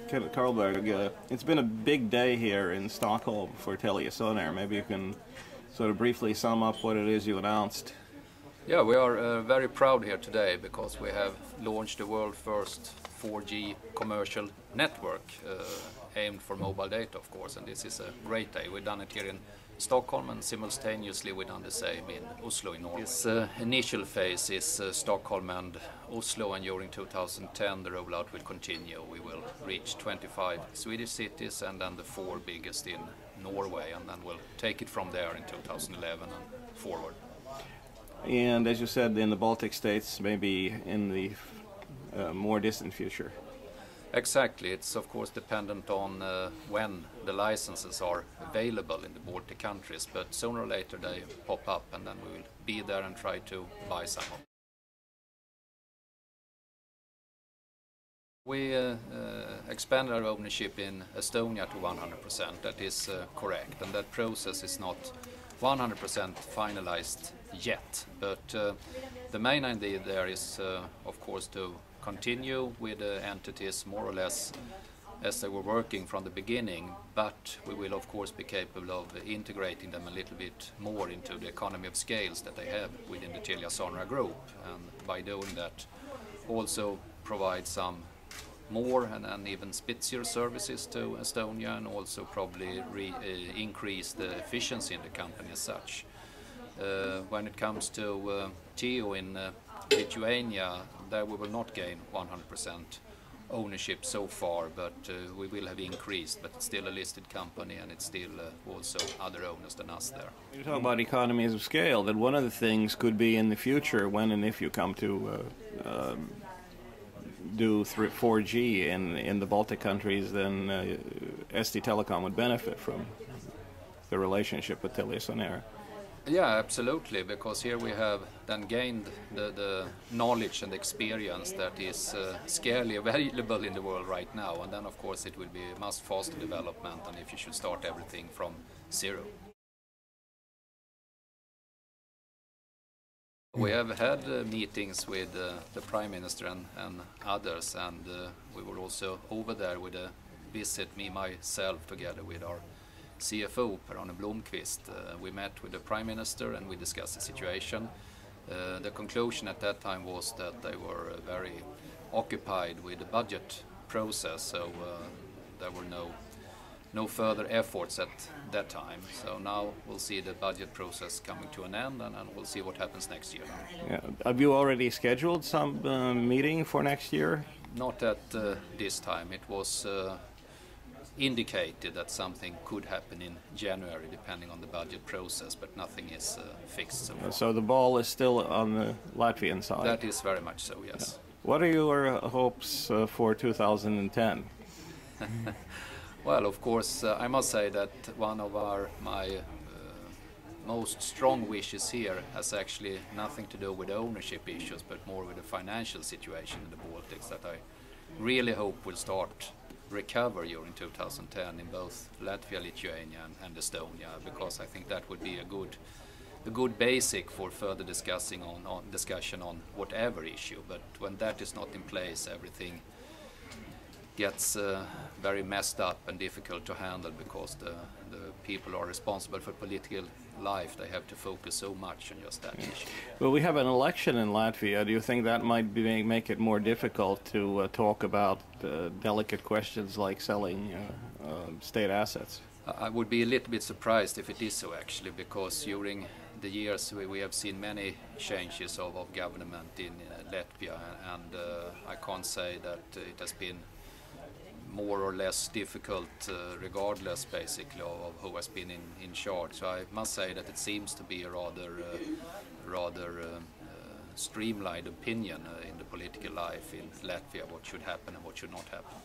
Kenneth, Karlberg, it's been a big day here in Stockholm for TeliaSonera. Maybe you can sort of briefly sum up what it is you announced. Yeah, we are very proud here today because we have launched the world's first 4G commercial network aimed for mobile data, of course, and this is a great day. We've done it here in Stockholm and simultaneously we've done the same in Oslo in Norway. This initial phase is Stockholm and Oslo, and during 2010 the rollout will continue. We will reach 25 Swedish cities and then the 4 biggest in Norway, and then we'll take it from there in 2011 and forward. And as you said, in the Baltic states, maybe in the more distant future. Exactly. It's of course dependent on when the licenses are available in the Baltic countries, but sooner or later they pop up and then we will be there and try to buy some of them. We expanded our ownership in Estonia to 100%, that is correct, and that process is not 100% finalized yet, but the main idea there is of course to continue with the entities more or less as they were working from the beginning, but we will of course be capable of integrating them a little bit more into the economy of scales that they have within the TeliaSonera group, and by doing that also provide some more and even spitzier services to Estonia, and also probably increase the efficiency in the company as such. When it comes to Teo in Lithuania, there we will not gain 100% ownership so far, but we will have increased, but it's still a listed company and it's still also other owners than us there. You talk about economies of scale, that one of the things could be in the future, when and if you come to do 4G in the Baltic countries, then SD Telecom would benefit from the relationship with TeliaSonera. Yeah, absolutely, because here we have then gained the knowledge and experience that is scarcely available in the world right now, and then of course it will be a much faster development than if you should start everything from zero. We have had meetings with the Prime Minister and others, and we were also over there with a visit, myself together with our CFO, Per-Arne Blomqvist. We met with the Prime Minister and we discussed the situation. The conclusion at that time was that they were very occupied with the budget process, so there were no further efforts at that time. So now we'll see the budget process coming to an end, and we'll see what happens next year. Yeah. Have you already scheduled some meeting for next year? Not at this time. It was indicated that something could happen in January depending on the budget process, but nothing is fixed so far. So the ball is still on the Latvian side? That is very much so, yes. Yeah. What are your hopes for 2010? Well, of course, I must say that one of my most strong wishes here has actually nothing to do with ownership issues, but more with the financial situation in the Baltics, that I really hope will start recover during 2010 in both Latvia, Lithuania and Estonia, because I think that would be a good basic for further discussion on whatever issue. But when that is not in place, everything gets very messed up and difficult to handle, because the people are responsible for political life. They have to focus so much on just that issue. Well, we have an election in Latvia. Do you think that might make it more difficult to talk about delicate questions like selling state assets? I would be a little bit surprised if it is so, actually, because during the years we have seen many changes of government in Latvia, and I can't say that it has been more or less difficult regardless basically of who has been in charge. So I must say that it seems to be a rather streamlined opinion in the political life in Latvia, what should happen and what should not happen.